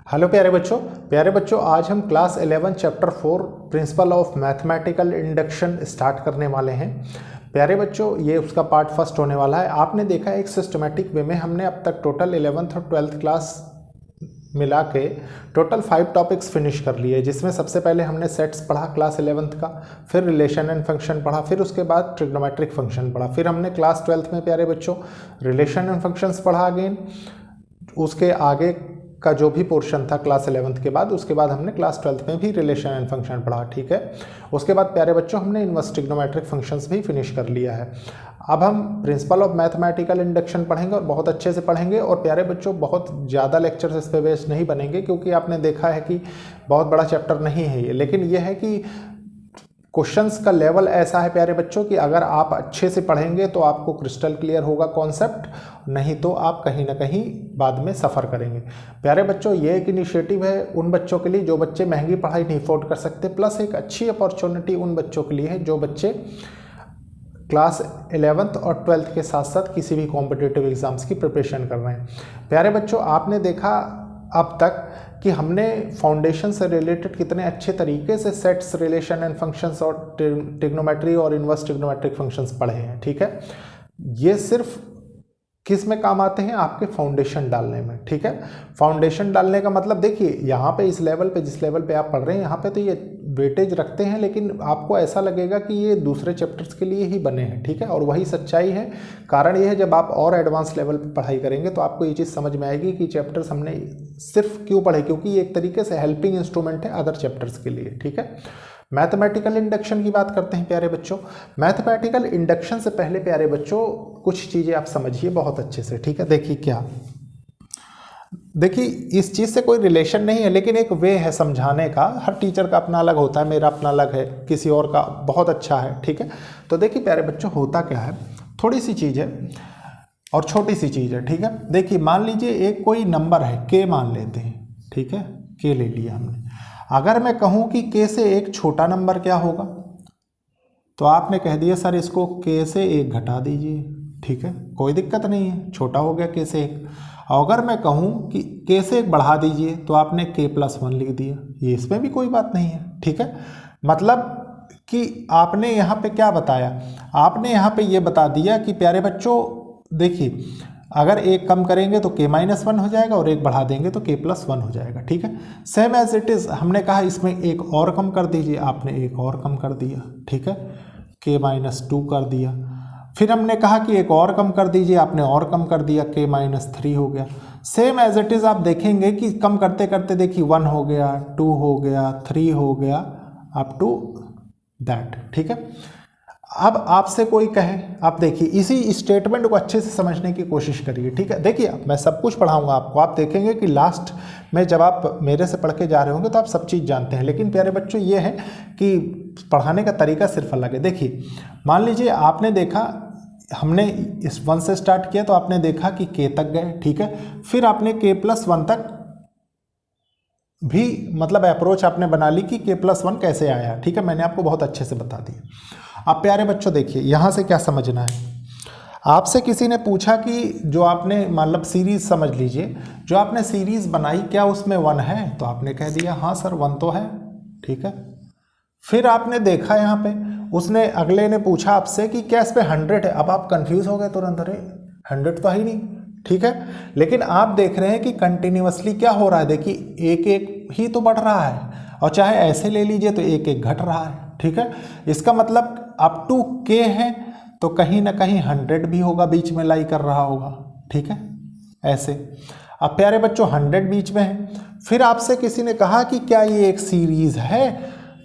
Hello प्यारे बच्चों आज हम class 11 chapter 4 principle of mathematical induction start करने वाले हैं। प्यारे बच्चों ये उसका पार्ट फर्स्ट होने वाला है। आपने देखा एक सिस्टमेटिक वे में हमने अब तक टोटल 11th और 12th क्लास मिला के टोटल 5 टॉपिक्स फिनिश कर लिए, जिसमें सबसे पहले हमने सेट्स पढ़ा क्लास 11th का, फिर रिलेशन एंड फंक्शन पढ़ा, फिर उसके बाद ट्रिग्नोमेट्रिक फंक्शन पढ़ा, फिर हमने क्लास 12th में प्यारे बच्चों रिलेशन एंड फंक्शंस पढ़ा अगेन। उसके आगे का जो भी पोर्शन था क्लास 11th के बाद, उसके बाद हमने क्लास 12th में भी रिलेशन एंड फंक्शन पढ़ा, ठीक है। उसके बाद प्यारे बच्चों हमने इनवर्स ट्रिग्नोमेट्रिक फंक्शंस भी फिनिश कर लिया है। अब हम प्रिंसिपल ऑफ मैथमेटिकल इंडक्शन पढ़ेंगे और बहुत अच्छे से पढ़ेंगे। और प्यारे बच्चों बहुत ज़्यादा लेक्चर्स इस पे वेस्ट नहीं बनेंगे, क्योंकि आपने देखा है कि बहुत बड़ा चैप्टर नहीं है ये, लेकिन ये है कि क्वेश्चंस का लेवल ऐसा है प्यारे बच्चों कि अगर आप अच्छे से पढ़ेंगे तो आपको क्रिस्टल क्लियर होगा कॉन्सेप्ट, नहीं तो आप कहीं ना कहीं बाद में सफ़र करेंगे। प्यारे बच्चों ये एक इनिशिएटिव है उन बच्चों के लिए जो बच्चे महंगी पढ़ाई नहीं अफोर्ड कर सकते, प्लस एक अच्छी अपॉर्चुनिटी उन बच्चों के लिए है जो बच्चे क्लास 11th और 12th के साथ साथ किसी भी कॉम्पिटिटिव एग्जाम्स की प्रिपरेशन कर रहे हैं। प्यारे बच्चों आपने देखा अब तक कि हमने फाउंडेशन से रिलेटेड कितने अच्छे तरीके से सेट्स, रिलेशन एंड फंक्शंस और ट्रिग्नोमेट्री और इनवर्स ट्रिग्नोमेट्रिक फंक्शंस पढ़े हैं, ठीक है। ये सिर्फ किस में काम आते हैं? आपके फाउंडेशन डालने में, ठीक है। फाउंडेशन डालने का मतलब देखिए यहाँ पे इस लेवल पे, जिस लेवल पे आप पढ़ रहे हैं यहाँ पे तो ये वेटेज रखते हैं, लेकिन आपको ऐसा लगेगा कि ये दूसरे चैप्टर्स के लिए ही बने हैं, ठीक है। और वही सच्चाई है। कारण ये है जब आप और एडवांस लेवल पे पढ़ाई करेंगे तो आपको ये चीज़ समझ में आएगी कि चैप्टर्स हमने सिर्फ क्यों पढ़े, क्योंकि ये एक तरीके से हेल्पिंग इंस्ट्रूमेंट है अदर चैप्टर्स के लिए, ठीक है। मैथमेटिकल इंडक्शन की बात करते हैं प्यारे बच्चों। मैथमेटिकल इंडक्शन से पहले प्यारे बच्चों कुछ चीज़ें आप समझिए बहुत अच्छे से, ठीक है। देखिए क्या, देखिए इस चीज़ से कोई रिलेशन नहीं है, लेकिन एक वे है समझाने का। हर टीचर का अपना अलग होता है, मेरा अपना अलग है, किसी और का बहुत अच्छा है, ठीक है। तो देखिए प्यारे बच्चों होता क्या है, थोड़ी सी चीज़ है और छोटी सी चीज़ है, ठीक है। देखिए मान लीजिए एक कोई नंबर है, के मान लेते हैं, ठीक है, के ले लिया हमने। अगर मैं कहूँ कि के से एक छोटा नंबर क्या होगा, तो आपने कह दिया सर इसको के से एक घटा दीजिए, ठीक है, कोई दिक्कत नहीं है, छोटा हो गया के से एक। अगर मैं कहूँ कि के से एक बढ़ा दीजिए, तो आपने k+1 लिख दिया, ये इसमें भी कोई बात नहीं है, ठीक है। मतलब कि आपने यहाँ पे क्या बताया, आपने यहाँ पे ये बता दिया कि प्यारे बच्चों देखिए अगर एक कम करेंगे तो k-1 हो जाएगा और एक बढ़ा देंगे तो k+1 हो जाएगा, ठीक है। सेम एज इट इज़ हमने कहा इसमें एक और कम कर दीजिए, आपने एक और कम कर दिया, ठीक है, k-2 कर दिया। फिर हमने कहा कि एक और कम कर दीजिए, आपने और कम कर दिया, k-3 हो गया। सेम एज इट इज़ आप देखेंगे कि कम करते करते देखिए 1 हो गया, 2 हो गया, 3 हो गया, अप टू दैट, ठीक है। अब आपसे कोई कहे, आप देखिए इसी स्टेटमेंट को अच्छे से समझने की कोशिश करिए, ठीक है। देखिए मैं सब कुछ पढ़ाऊंगा आपको, आप देखेंगे कि लास्ट में जब आप मेरे से पढ़ के जा रहे होंगे तो आप सब चीज़ जानते हैं, लेकिन प्यारे बच्चों ये है कि पढ़ाने का तरीका सिर्फ अलग है। देखिए मान लीजिए आपने देखा, हमने इस 1 से स्टार्ट किया तो आपने देखा कि k तक गए, ठीक है। फिर आपने k+1 तक भी मतलब अप्रोच आपने बना ली कि k+1 कैसे आया, ठीक है, मैंने आपको बहुत अच्छे से बता दिया। अब प्यारे बच्चों देखिए यहाँ से क्या समझना है, आपसे किसी ने पूछा कि जो आपने मतलब सीरीज़ समझ लीजिए, जो आपने सीरीज़ बनाई क्या उसमें 1 है, तो आपने कह दिया हाँ सर 1 तो है, ठीक है। फिर आपने देखा यहाँ पे उसने अगले ने पूछा आपसे कि क्या इस पे 100 है, अब आप कंफ्यूज हो गए तुरंत, अरे 100 तो है ही नहीं, ठीक है। लेकिन आप देख रहे हैं कि कंटिन्यूअसली क्या हो रहा है, देखिए एक एक ही तो बढ़ रहा है, और चाहे ऐसे ले लीजिए तो एक एक घट रहा है, ठीक है। इसका मतलब अप टू k है तो कहीं ना कहीं 100 भी होगा, बीच में लाई कर रहा होगा, ठीक है, ऐसे। अब प्यारे बच्चों 100 बीच में है। फिर आपसे किसी ने कहा कि क्या ये एक सीरीज है,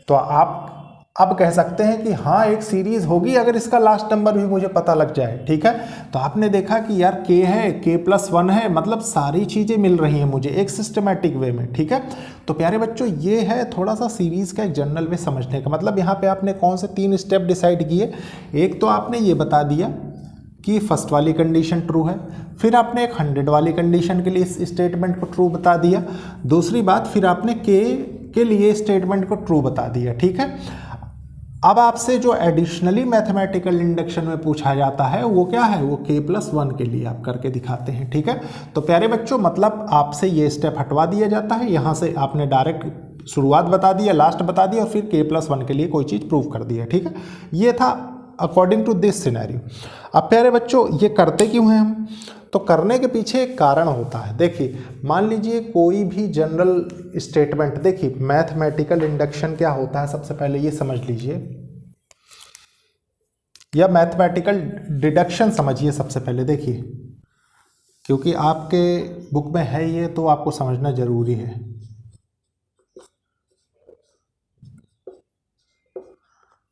तो आप अब कह सकते हैं कि हाँ एक सीरीज होगी अगर इसका लास्ट नंबर भी मुझे पता लग जाए, ठीक है। तो आपने देखा कि यार k है, k+1 है, मतलब सारी चीज़ें मिल रही हैं मुझे एक सिस्टमैटिक वे में, ठीक है। तो प्यारे बच्चों ये है थोड़ा सा सीरीज़ का एक जनरल वे समझने का। मतलब यहाँ पे आपने कौन से 3 स्टेप डिसाइड किए, एक तो आपने ये बता दिया कि फर्स्ट वाली कंडीशन ट्रू है, फिर आपने एक 100 वाली कंडीशन के लिए इस स्टेटमेंट को ट्रू बता दिया, दूसरी बात फिर आपने k के लिए स्टेटमेंट को ट्रू बता दिया, ठीक है। अब आपसे जो एडिशनली मैथमेटिकल इंडक्शन में पूछा जाता है वो क्या है, वो k+1 के लिए आप करके दिखाते हैं। ठीक है, तो प्यारे बच्चों मतलब आपसे ये स्टेप हटवा दिया जाता है, यहाँ से आपने डायरेक्ट शुरुआत बता दिया, लास्ट बता दिया और फिर k+1 के लिए कोई चीज़ प्रूव कर दिया। ठीक है, ये था अकॉर्डिंग टू दिस सिनेरियो। अब प्यारे बच्चों ये करते क्यों हैं हम, तो करने के पीछे एक कारण होता है। देखिए मान लीजिए कोई भी जनरल स्टेटमेंट, देखिए मैथमेटिकल इंडक्शन क्या होता है सबसे पहले ये समझ लीजिए, या मैथमेटिकल डिडक्शन समझिए सबसे पहले। देखिए क्योंकि आपके बुक में है ये तो आपको समझना जरूरी है।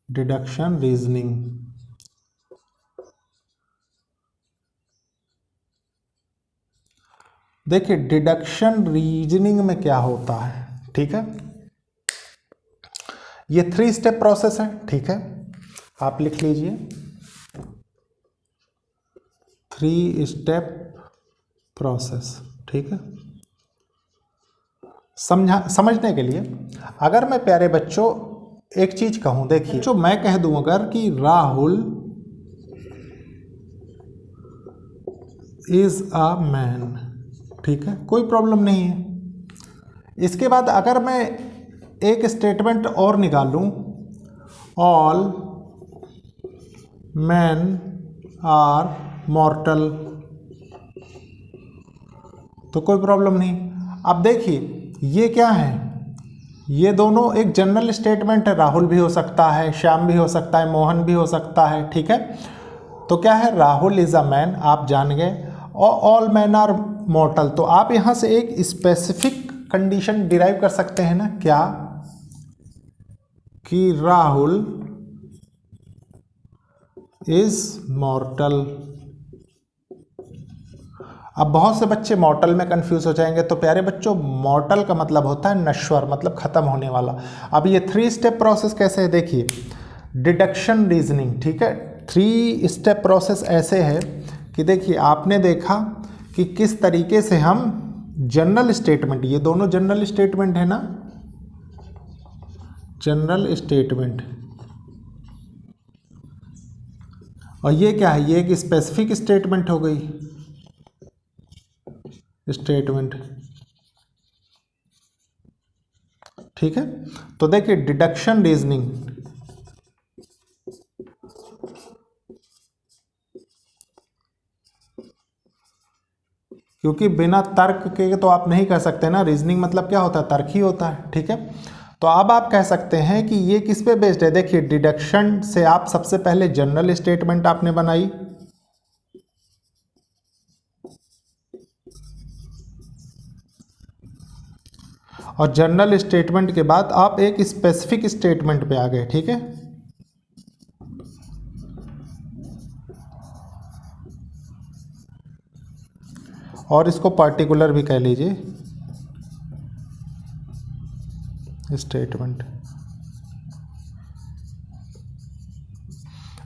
डिडक्शन रीजनिंग, देखिए डिडक्शन रीजनिंग में क्या होता है। ठीक है, ये 3 स्टेप प्रोसेस है। ठीक है, आप लिख लीजिए 3 स्टेप प्रोसेस। ठीक है, समझने के लिए अगर मैं प्यारे बच्चों एक चीज कहूं, देखिए जो मैं कह दूं अगर कि राहुल इज अ मैन, ठीक है, कोई प्रॉब्लम नहीं है। इसके बाद अगर मैं एक स्टेटमेंट और निकालूं, ऑल मैन आर मॉर्टल, तो कोई प्रॉब्लम नहीं। अब देखिए ये क्या है, ये दोनों एक जनरल स्टेटमेंट है, राहुल भी हो सकता है, श्याम भी हो सकता है, मोहन भी हो सकता है। ठीक है, तो क्या है, राहुल इज अ मैन, आप जान गए, और ऑल मैन आर मॉर्टल। तो आप यहां से एक स्पेसिफिक कंडीशन डिराइव कर सकते हैं ना, क्या कि राहुल इज मॉर्टल। अब बहुत से बच्चे मॉर्टल में कंफ्यूज हो जाएंगे, तो प्यारे बच्चों मॉर्टल का मतलब होता है नश्वर, मतलब खत्म होने वाला। अब ये 3 स्टेप प्रोसेस कैसे है, देखिए डिडक्शन रीजनिंग। ठीक है, 3 स्टेप प्रोसेस ऐसे है कि देखिए आपने देखा कि किस तरीके से हम जनरल स्टेटमेंट, ये दोनों जनरल स्टेटमेंट है ना, जनरल स्टेटमेंट, और ये क्या है, ये एक स्पेसिफिक स्टेटमेंट हो गई, स्टेटमेंट। ठीक है, तो देखिए डिडक्शन रीजनिंग, क्योंकि बिना तर्क के तो आप नहीं कर सकते ना, रीजनिंग मतलब क्या होता है, तर्क ही होता है। ठीक है, तो अब आप कह सकते हैं कि ये किस पे बेस्ड है, देखिए डिडक्शन से आप सबसे पहले जनरल स्टेटमेंट आपने बनाई, और जनरल स्टेटमेंट के बाद आप एक स्पेसिफिक स्टेटमेंट पे आ गए। ठीक है, और इसको पर्टिकुलर भी कह लीजिए स्टेटमेंट।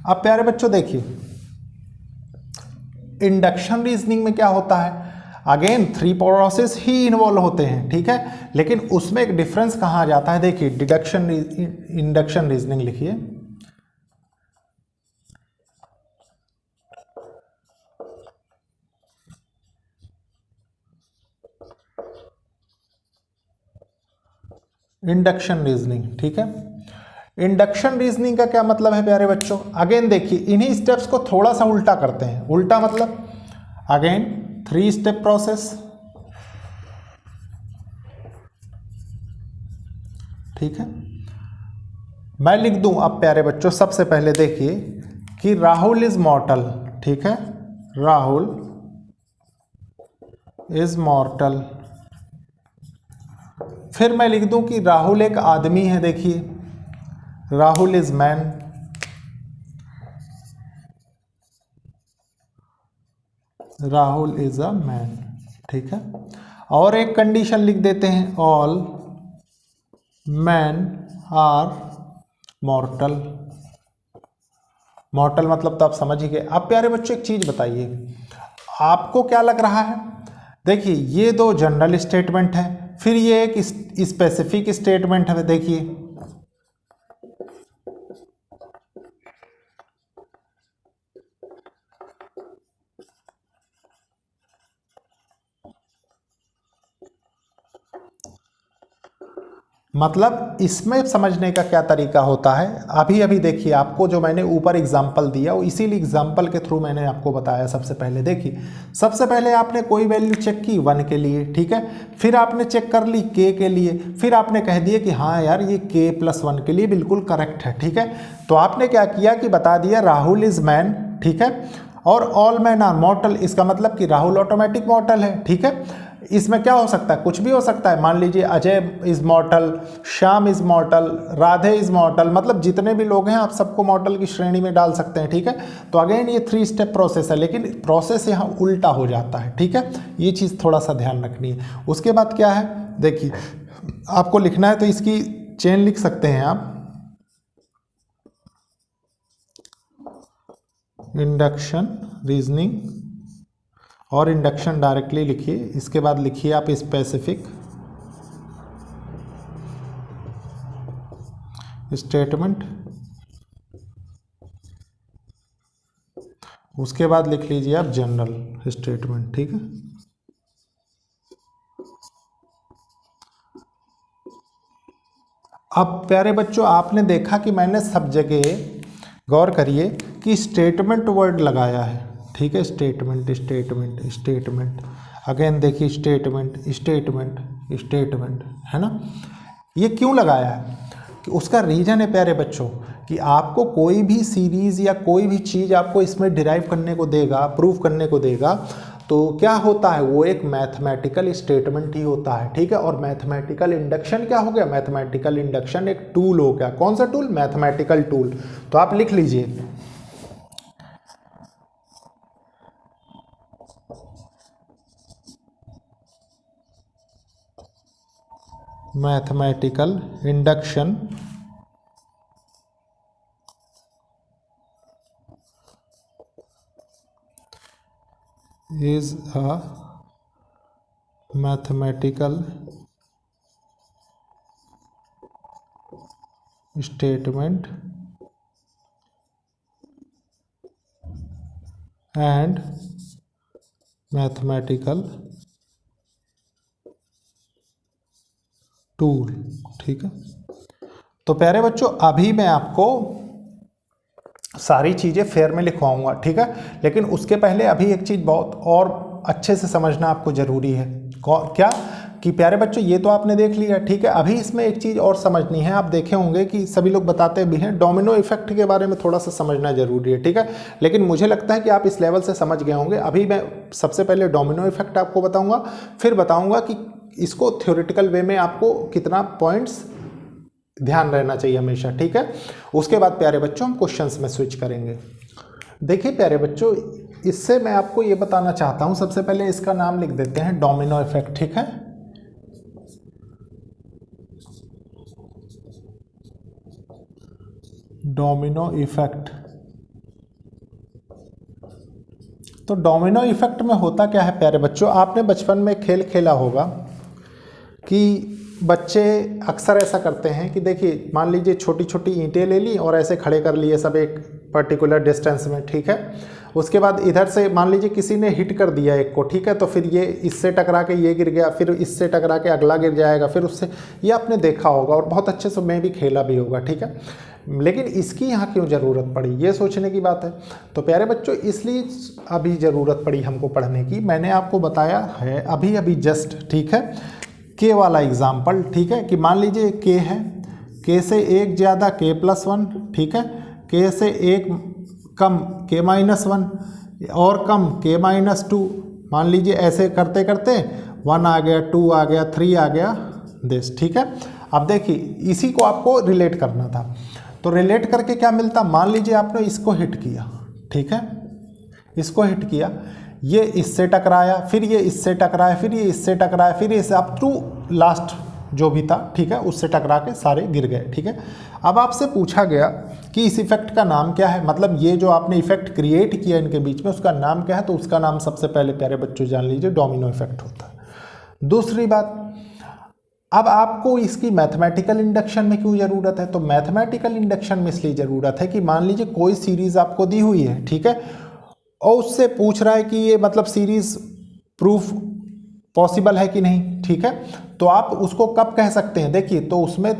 अब प्यारे बच्चों देखिए इंडक्शन रीजनिंग में क्या होता है, अगेन 3 प्रोसेस ही इन्वॉल्व होते हैं। ठीक है, लेकिन उसमें एक डिफरेंस कहाँ आ जाता है, देखिए डिडक्शन इंडक्शन रीजनिंग लिखिए, इंडक्शन रीजनिंग। ठीक है, इंडक्शन रीजनिंग का क्या मतलब है प्यारे बच्चों, अगेन देखिए इन्हीं स्टेप्स को थोड़ा सा उल्टा करते हैं। उल्टा मतलब अगेन 3 स्टेप प्रोसेस। ठीक है, मैं लिख दूं अब प्यारे बच्चों, सबसे पहले देखिए कि राहुल इज मॉर्टल। ठीक है, राहुल इज मॉर्टल। फिर मैं लिख दूं कि राहुल एक आदमी है, देखिए Rahul is man. Rahul is a man. ठीक है, और एक कंडीशन लिख देते हैं, all man are mortal. Mortal मतलब तो आप समझ ही गए। अब प्यारे बच्चों एक चीज बताइए, आपको क्या लग रहा है, देखिए ये 2 जनरल स्टेटमेंट है, फिर ये एक स्पेसिफिक स्टेटमेंट है। देखिए मतलब इसमें समझने का क्या तरीका होता है, अभी अभी देखिए आपको जो मैंने ऊपर एग्जाम्पल दिया वो इसीलिए एग्जाम्पल के थ्रू मैंने आपको बताया। सबसे पहले देखिए, सबसे पहले आपने कोई वैल्यू चेक की 1 के लिए, ठीक है, फिर आपने चेक कर ली k के लिए, फिर आपने कह दिया कि हाँ यार ये k+1 के लिए बिल्कुल करेक्ट है, ठीक है। तो आपने क्या किया कि बता दिया राहुल इज मैन, ठीक है, और ऑल मैन आर मॉर्टल, इसका मतलब कि राहुल ऑटोमेटिक मॉर्टल है, ठीक है। इसमें क्या हो सकता है, कुछ भी हो सकता है, मान लीजिए Ajay is मॉर्टल, Shyam is मॉर्टल, Radhe is मॉर्टल, मतलब जितने भी लोग हैं आप सबको मॉर्टल की श्रेणी में डाल सकते हैं, ठीक है। तो अगेन ये 3 स्टेप प्रोसेस है, लेकिन प्रोसेस यहाँ उल्टा हो जाता है, ठीक है, ये चीज़ थोड़ा सा ध्यान रखनी है। उसके बाद क्या है, देखिए आपको लिखना है तो इसकी चेन लिख सकते हैं आप, इंडक्शन रीजनिंग और इंडक्शन डायरेक्टली लिखिए, इसके बाद लिखिए आप स्पेसिफिक स्टेटमेंट, उसके बाद लिख लीजिए आप जनरल स्टेटमेंट, ठीक है। अब प्यारे बच्चों आपने देखा कि मैंने सब जगह, गौर करिए कि स्टेटमेंट वर्ड लगाया है, ठीक है, स्टेटमेंट स्टेटमेंट स्टेटमेंट, अगेन देखिए स्टेटमेंट स्टेटमेंट स्टेटमेंट, है ना। ये क्यों लगाया है, कि उसका रीज़न है प्यारे बच्चों कि आपको कोई भी सीरीज़ या कोई भी चीज़ आपको इसमें डिराइव करने को देगा, प्रूव करने को देगा, तो क्या होता है वो एक मैथमेटिकल स्टेटमेंट ही होता है, ठीक है। और मैथमेटिकल इंडक्शन क्या हो गया, मैथमेटिकल इंडक्शन एक टूल हो गया। कौन सा टूल, मैथमेटिकल टूल। तो आप लिख लीजिए mathematical induction is a mathematical statement and mathematical tool, ठीक है। तो प्यारे बच्चों अभी मैं आपको सारी चीज़ें फेयर में लिखवाऊंगा, ठीक है, लेकिन उसके पहले अभी एक चीज़ बहुत और अच्छे से समझना आपको ज़रूरी है। क्या कि प्यारे बच्चों ये तो आपने देख लिया, ठीक है, अभी इसमें एक चीज़ और समझनी है। आप देखे होंगे कि सभी लोग बताते भी हैं, डोमिनो इफेक्ट के बारे में थोड़ा सा समझना जरूरी है, ठीक है, लेकिन मुझे लगता है कि आप इस लेवल से समझ गए होंगे। अभी मैं सबसे पहले डोमिनो इफेक्ट आपको बताऊँगा, फिर बताऊँगा कि इसको थ्योरेटिकल वे में आपको कितना पॉइंट्स ध्यान रहना चाहिए हमेशा, ठीक है। उसके बाद प्यारे बच्चों हम क्वेश्चंस में स्विच करेंगे। देखिए प्यारे बच्चों इससे मैं आपको ये बताना चाहता हूं, सबसे पहले इसका नाम लिख देते हैं डोमिनो इफेक्ट, ठीक है। Domino effect. तो डोमिनो इफेक्ट में होता क्या है प्यारे बच्चों, आपने बचपन में खेल खेला होगा कि बच्चे अक्सर ऐसा करते हैं कि देखिए मान लीजिए छोटी छोटी ईंटें ले ली और ऐसे खड़े कर लिए सब एक पर्टिकुलर डिस्टेंस में, ठीक है। उसके बाद इधर से मान लीजिए किसी ने हिट कर दिया एक को, ठीक है, तो फिर ये इससे टकरा के ये गिर गया, फिर इससे टकरा के अगला गिर जाएगा, फिर उससे, ये आपने देखा होगा और बहुत अच्छे से मैं भी खेला भी होगा, ठीक है। लेकिन इसकी यहाँ क्यों ज़रूरत पड़ी, ये सोचने की बात है। तो प्यारे बच्चों इसलिए अभी ज़रूरत पड़ी हमको पढ़ने की, मैंने आपको बताया है अभी अभी जस्ट, ठीक है, के वाला एग्जाम्पल, ठीक है, कि मान लीजिए के है, के से एक ज़्यादा k+1, ठीक है, के से एक कम k-1 और कम k-2, मान लीजिए ऐसे करते करते 1 आ गया, 2 आ गया, 3 आ गया, दिस, ठीक है। अब देखिए इसी को आपको रिलेट करना था, तो रिलेट करके क्या मिलता, मान लीजिए आपने इसको हिट किया, ठीक है, इसको हिट किया, ये इससे टकराया, फिर ये इससे टकराया, फिर ये इससे टकराया, फिर ये अप टू लास्ट जो भी था, ठीक है, उससे टकरा के सारे गिर गए, ठीक है। अब आपसे पूछा गया कि इस इफेक्ट का नाम क्या है, मतलब ये जो आपने इफेक्ट क्रिएट किया इनके बीच में उसका नाम क्या है, तो उसका नाम सबसे पहले प्यारे बच्चों जान लीजिए डोमिनो इफेक्ट होता है। दूसरी बात, अब आपको इसकी मैथमेटिकल इंडक्शन में क्यों ज़रूरत है, तो मैथमेटिकल इंडक्शन में इसलिए ज़रूरत है कि मान लीजिए कोई सीरीज़ आपको दी हुई है, ठीक है, और उससे पूछ रहा है कि ये मतलब सीरीज़ प्रूफ पॉसिबल है कि नहीं, ठीक है। तो आप उसको कब कह सकते हैं, देखिए तो उसमें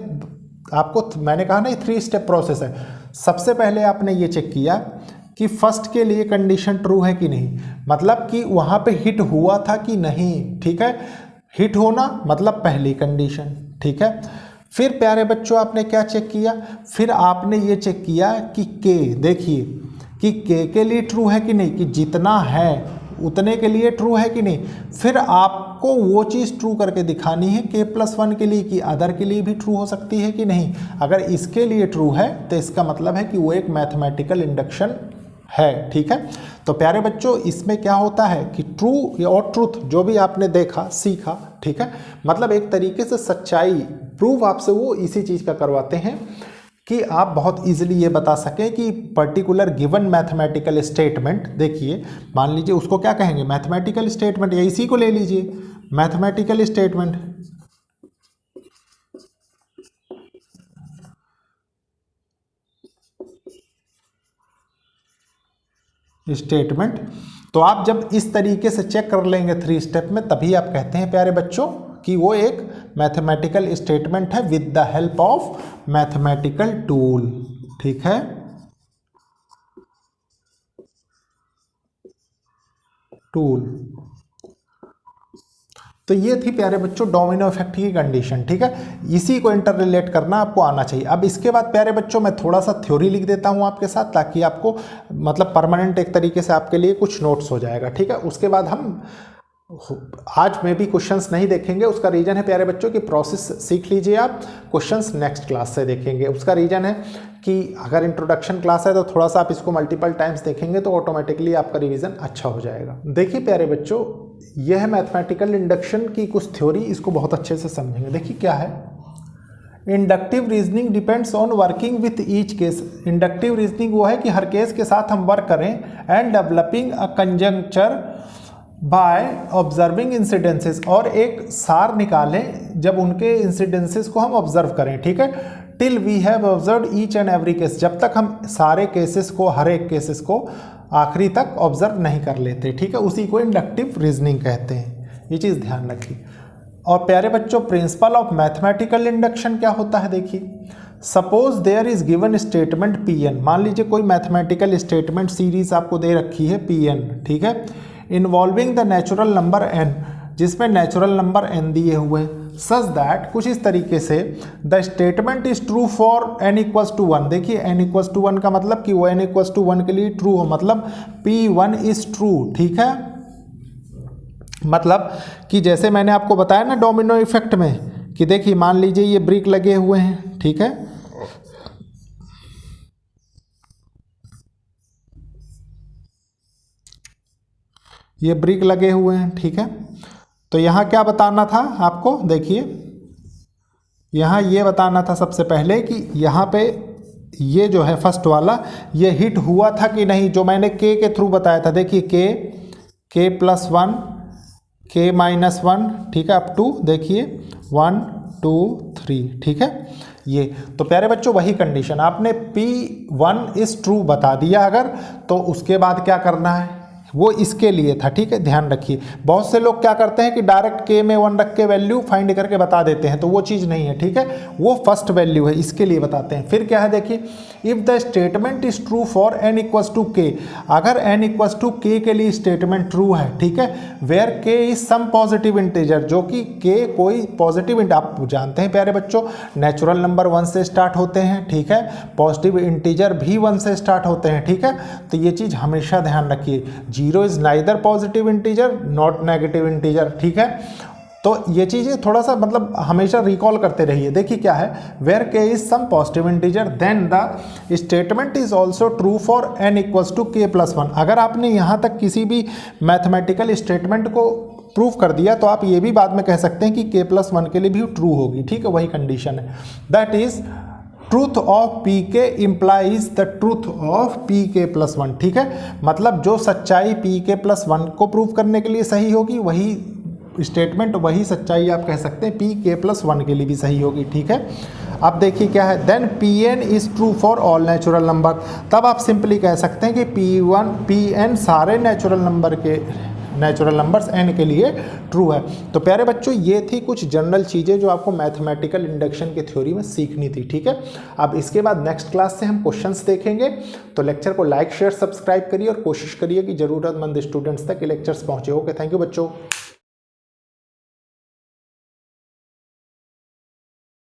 आपको मैंने कहा ना 3 स्टेप प्रोसेस है। सबसे पहले आपने ये चेक किया कि फर्स्ट के लिए कंडीशन ट्रू है कि नहीं, मतलब कि वहाँ पे हिट हुआ था कि नहीं, ठीक है। हिट होना मतलब पहली कंडीशन, ठीक है। फिर प्यारे बच्चों आपने क्या चेक किया, फिर आपने ये चेक किया कि के, देखिए कि के लिए ट्रू है कि नहीं, कि जितना है उतने के लिए ट्रू है कि नहीं। फिर आपको वो चीज़ ट्रू करके दिखानी है k+1 के लिए कि अदर के लिए भी ट्रू हो सकती है कि नहीं। अगर इसके लिए ट्रू है तो इसका मतलब है कि वो एक मैथमेटिकल इंडक्शन है, ठीक है। तो प्यारे बच्चों इसमें क्या होता है कि ट्रू और ट्रूथ जो भी आपने देखा सीखा, ठीक है, मतलब एक तरीके से सच्चाई प्रूव आपसे वो इसी चीज़ का करवाते हैं कि आप बहुत इजीली ये बता सकें कि पर्टिकुलर गिवन मैथमेटिकल स्टेटमेंट, देखिए मान लीजिए उसको क्या कहेंगे, मैथमेटिकल स्टेटमेंट, या इसी को ले लीजिए मैथमेटिकल स्टेटमेंट। स्टेटमेंट तो आप जब इस तरीके से चेक कर लेंगे 3 स्टेप में, तभी आप कहते हैं प्यारे बच्चों कि वो एक मैथमेटिकल स्टेटमेंट है with the help of mathematical tool, ठीक है। टूल। तो ये थी प्यारे बच्चों डोमिनो इफेक्ट की कंडीशन, ठीक है। इसी को इंटर रिलेट करना आपको आना चाहिए। अब इसके बाद प्यारे बच्चों मैं थोड़ा सा थ्योरी लिख देता हूँ आपके साथ, ताकि आपको मतलब परमानेंट एक तरीके से आपके लिए कुछ नोट्स हो जाएगा, ठीक है। उसके बाद हम आज में भी क्वेश्चंस नहीं देखेंगे। उसका रीज़न है प्यारे बच्चों की प्रोसेस सीख लीजिए आप, क्वेश्चंस नेक्स्ट क्लास से देखेंगे। उसका रीज़न है कि अगर इंट्रोडक्शन क्लास है तो थोड़ा सा आप इसको मल्टीपल टाइम्स देखेंगे तो ऑटोमेटिकली आपका रिवीजन अच्छा हो जाएगा। देखिए प्यारे बच्चों यह है मैथमेटिकल इंडक्शन की कुछ थ्योरी, इसको बहुत अच्छे से समझेंगे। देखिए क्या है, inductive reasoning depends on working with each case. Inductive reasoning वो है कि हर केस के साथ हम वर्क करें and developing a conjecture by observing incidences, और एक सार निकालें जब उनके इंसिडेंसेस को हम ऑब्जर्व करें, ठीक है। Till we have observe each and every case, जब तक हम सारे केसेस को, हर एक केसेस को आखिरी तक ऑब्जर्व नहीं कर लेते, ठीक है, उसी को इंडक्टिव रीजनिंग कहते हैं। ये चीज़ ध्यान रखिए। और प्यारे बच्चों प्रिंसिपल ऑफ मैथमेटिकल इंडक्शन क्या होता है, देखिए suppose there is given statement Pn, मान लीजिए कोई मैथमेटिकल स्टेटमेंट सीरीज आपको दे रखी है Pn, ठीक है, involving the natural number n, जिसमें नेचुरल नंबर n दिए हुए हैं, सच दैट, कुछ इस तरीके से the statement is true for n=1। देखिए n=1 का मतलब कि वो n=1 के लिए ट्रू हो, मतलब P1 इज ट्रू, ठीक है। मतलब कि जैसे मैंने आपको बताया ना डोमिनो इफेक्ट में कि देखिए मान लीजिए ये ब्रिक लगे हुए हैं, ठीक है, ये ब्रिक लगे हुए हैं, ठीक है। तो यहाँ क्या बताना था आपको, देखिए यहाँ ये बताना था सबसे पहले कि यहाँ पे ये जो है फर्स्ट वाला ये हिट हुआ था कि नहीं, जो मैंने के थ्रू बताया था। देखिए k+1 k-1, ठीक है, अप टू देखिए 1 2 3, ठीक है। ये तो प्यारे बच्चों वही कंडीशन आपने P1 इज ट्रू बता दिया अगर, तो उसके बाद क्या करना है वो इसके लिए था, ठीक है, ध्यान रखिए। बहुत से लोग क्या करते हैं कि डायरेक्ट के में 1 रख के वैल्यू फाइंड करके बता देते हैं, तो वो चीज़ नहीं है, ठीक है, वो फर्स्ट वैल्यू है, इसके लिए बताते हैं। फिर क्या है देखिए, if the statement is true for n=k, अगर n=k के लिए स्टेटमेंट ट्रू है, ठीक है, where k is some positive integer, जो कि k कोई पॉजिटिव, आप जानते हैं प्यारे बच्चों नेचुरल नंबर 1 से स्टार्ट होते हैं, ठीक है, पॉजिटिव इंटीजर भी 1 से स्टार्ट होते हैं, ठीक है। तो ये चीज़ हमेशा ध्यान रखिए, 0 is neither positive integer not negative integer, ठीक है। तो ये चीज़ें थोड़ा सा मतलब हमेशा रिकॉल करते रहिए। देखिए क्या है, where k is some positive integer then the statement is also true for n=k+1। अगर आपने यहाँ तक किसी भी मैथमेटिकल स्टेटमेंट को प्रूव कर दिया तो आप ये भी बाद में कह सकते हैं कि k+1 के लिए भी ट्रू होगी, ठीक है, वही कंडीशन है। That is truth of pk implies the truth of pk+1, ठीक है, मतलब जो सच्चाई pk+1 को प्रूव करने के लिए सही होगी वही स्टेटमेंट, वही सच्चाई आप कह सकते हैं pk+1 के लिए भी सही होगी, ठीक है। अब देखिए क्या है, then Pn is true for all natural number, तब आप सिंपली कह सकते हैं कि Pn सारे नेचुरल नंबर के नेचुरल नंबर्स n के लिए ट्रू है। तो प्यारे बच्चों ये थी कुछ जनरल चीज़ें जो आपको मैथमेटिकल इंडक्शन की थ्योरी में सीखनी थी, ठीक है। अब इसके बाद नेक्स्ट क्लास से हम क्वेश्चंस देखेंगे। तो लेक्चर को लाइक शेयर सब्सक्राइब करिए और कोशिश करिए कि ज़रूरतमंद स्टूडेंट्स तक ये लेक्चर्स पहुँचे। ओके, थैंक यू बच्चों।